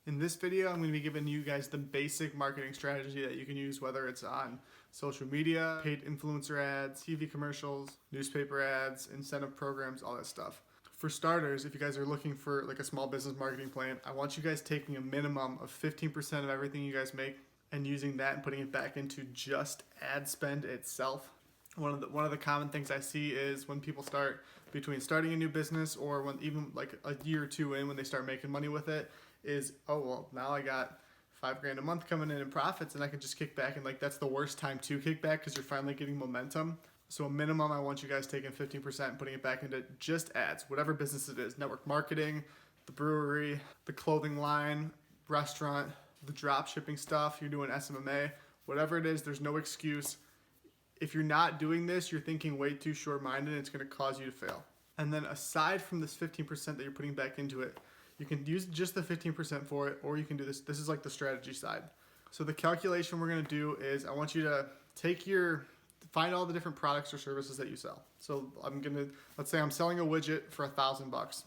In this video, I'm going to be giving you guys the basic marketing strategy that you can use, whether it's on social media, paid influencer ads, TV commercials, newspaper ads, incentive programs, all that stuff. For starters, if you guys are looking for like a small business marketing plan, I want you guys taking a minimum of 15% of everything you guys make and using that and putting it back into just ad spend itself. One of the common things I see is when people start between starting a new business or when even like a year or two in when they start making money with it is, oh well, now I got $5,000 a month coming in profits and I can just kick back, and like that's the worst time to kick back because you're finally getting momentum. So a minimum, I want you guys taking 15% and putting it back into just ads, whatever business it is, network marketing, the brewery, the clothing line, restaurant, the drop shipping stuff, you're doing SMMA, whatever it is, there's no excuse. If you're not doing this, you're thinking way too short-minded and it's going to cause you to fail. And then aside from this 15% that you're putting back into it, you can use just the 15% for it, or you can do this. This is like the strategy side. So the calculation we're going to do is I want you to find all the different products or services that you sell. So let's say I'm selling a widget for $1,000,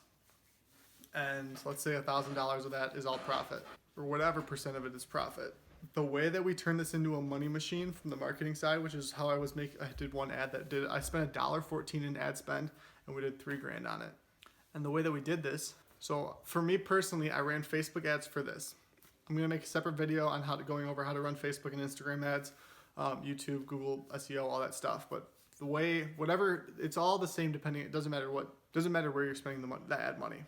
and let's say $1,000 of that is all profit, or whatever percent of it is profit. The way that we turn this into a money machine from the marketing side, which is how I did one ad I spent $1.14 in ad spend, and we did $3,000 on it. And the way that we did this, so for me personally, I ran Facebook ads for this. I'm gonna make a separate video on going over how to run Facebook and Instagram ads, YouTube, Google, SEO, all that stuff. But it's all the same depending. It doesn't matter where you're spending the ad money.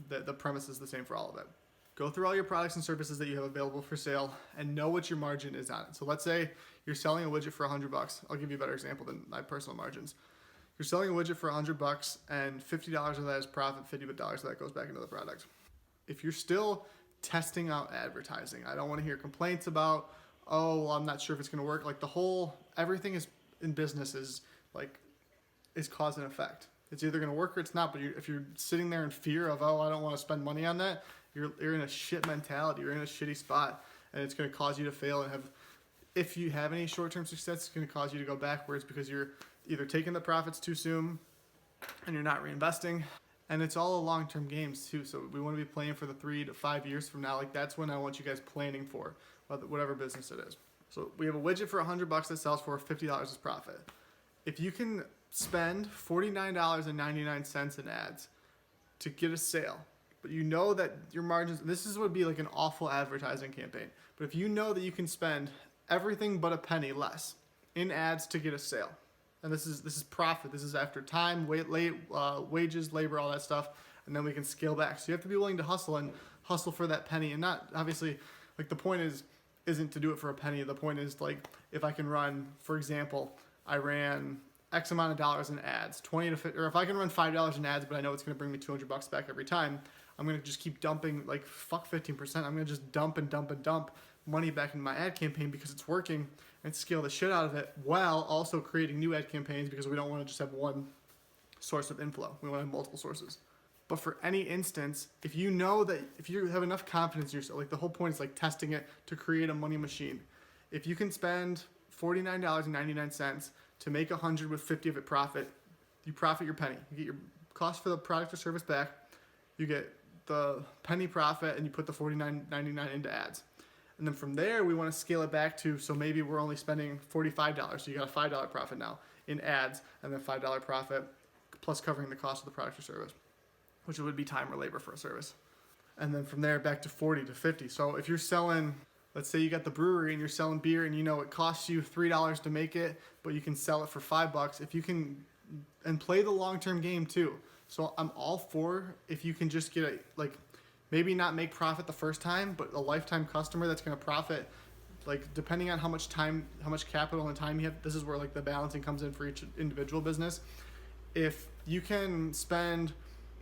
The premise is the same for all of it. Go through all your products and services that you have available for sale and know what your margin is on it. So let's say you're selling a widget for $100. I'll give you a better example than my personal margins. You're selling a widget for $100 and $50 of that is profit, $50 of that goes back into the product. If you're still testing out advertising, I don't want to hear complaints about, oh, well, I'm not sure if it's going to work. Like everything is in business is cause and effect. It's either going to work or it's not. But if you're sitting there in fear of, oh, I don't want to spend money on that, you're in a shit mentality. You're in a shitty spot, and it's going to cause you to fail and if you have any short-term success, it's going to cause you to go backwards because you're either taking the profits too soon and you're not reinvesting. And it's all a long-term games too. So we want to be playing for the 3 to 5 years from now. Like that's when I want you guys planning for whatever business it is. So we have a widget for $100 that sells for $50 as profit. If you can spend $49.99 in ads to get a sale, but you know that your margins, would be like an awful advertising campaign. But if you know that you can spend everything but a penny less in ads to get a sale, and this is profit. This is after time, wages, labor, all that stuff, and then we can scale back. So you have to be willing to hustle for that penny, and not obviously like the point isn't to do it for a penny. The point is like if I can run, for example, I ran X amount of dollars in ads, 20 to 50, or if I can run $5 in ads, but I know it's going to bring me $200 back every time, I'm going to just keep dumping, like fuck 15%. I'm going to just dump money back in my ad campaign because it's working, and scale the shit out of it while also creating new ad campaigns because we don't want to just have one source of inflow. We want to have multiple sources. But for any instance, if you know that if you have enough confidence in yourself, like the whole point is like testing it to create a money machine. If you can spend $49.99 to make $100 with $50 of it profit, you profit your penny. You get your cost for the product or service back. You get the penny profit, and you put the $49.99 into ads. And then from there, we want to scale it back to, so maybe we're only spending $45. So you got a $5 profit now in ads, and then $5 profit plus covering the cost of the product or service, which would be time or labor for a service. And then from there back to 40 to 50. So if you're selling, let's say you got the brewery and you're selling beer and you know it costs you $3 to make it, but you can sell it for $5. If you can, and play the long-term game too. So I'm all for if you can just get maybe not make profit the first time, but a lifetime customer that's going to profit, like depending on how much capital and time you have. This is where like the balancing comes in for each individual business. If you can spend,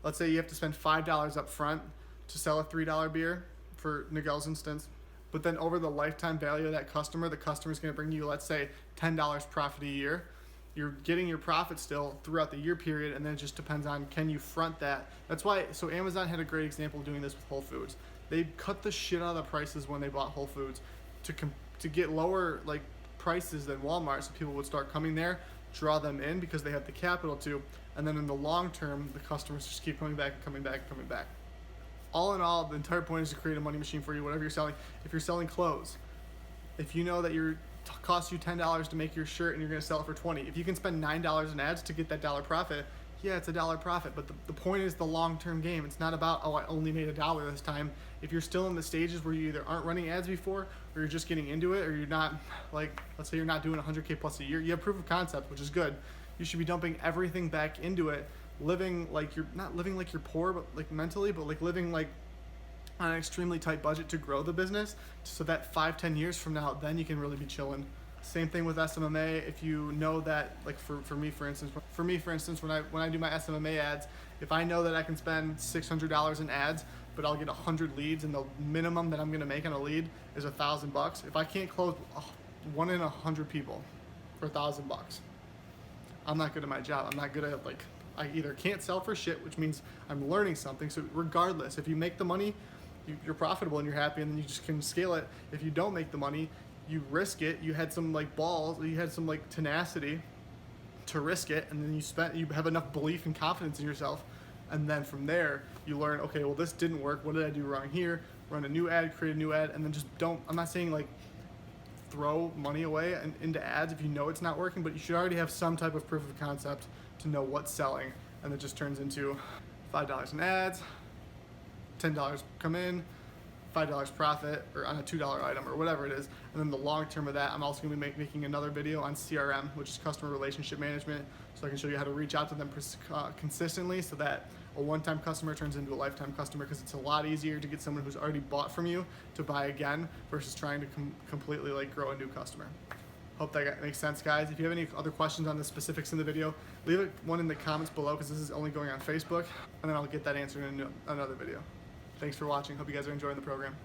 let's say you have to spend $5 up front to sell a $3 beer for Miguel's instance, but then over the lifetime value of that customer, the customer is going to bring you, let's say, $10 profit a year. You're getting your profit still throughout the year period, and then it just depends on can you front that. That's why, so Amazon had a great example of doing this with Whole Foods. They cut the shit out of the prices when they bought Whole Foods to get lower like prices than Walmart, so people would start coming there, draw them in because they have the capital to, and then in the long term, the customers just keep coming back and coming back and coming back. All in all, the entire point is to create a money machine for you, whatever you're selling. If you're selling clothes, if you know that costs you $10 to make your shirt and you're going to sell it for $20, if you can spend $9 in ads to get that dollar profit, yeah, it's a dollar profit. But the point is the long-term game. It's not about, oh, I only made $1 this time. If you're still in the stages where you either aren't running ads before, or you're just getting into it, or you're not, like, let's say you're not doing 100K plus a year, you have proof of concept, which is good. You should be dumping everything back into it, living like you're not living like you're poor, but like mentally, but like living like on an extremely tight budget to grow the business, so that 5-10 years from now, then you can really be chilling. Same thing with SMMA. If you know that, like for me for instance, when I do my SMMA ads, if I know that I can spend $600 in ads, but I'll get 100 leads, and the minimum that I'm gonna make on a lead is $1,000. If I can't close 1 in 100 people for $1,000, I'm not good at my job. I'm not good at, like, I either can't sell for shit, which means I'm learning something. So regardless, if you make the money, you're profitable and you're happy, and then you just can scale it. If you don't make the money, you risk it. You had some like balls, you had some like tenacity to risk it, and then you have enough belief and confidence in yourself, and then from there you learn, okay, well, this didn't work. What did I do wrong here? Run a new ad, create a new ad, and then just don't. I'm not saying like throw money away into ads if you know it's not working, but you should already have some type of proof of concept to know what's selling, and it just turns into $5 in ads, $10 come in, $5 profit, or on a $2 item, or whatever it is. And then the long term of that, I'm also going to be making another video on CRM, which is customer relationship management, so I can show you how to reach out to them consistently, so that a one-time customer turns into a lifetime customer, because it's a lot easier to get someone who's already bought from you to buy again versus trying to completely like grow a new customer. Hope that makes sense, guys. If you have any other questions on the specifics in the video, leave one in the comments below, because this is only going on Facebook, and then I'll get that answered in another video. Thanks for watching. Hope you guys are enjoying the program.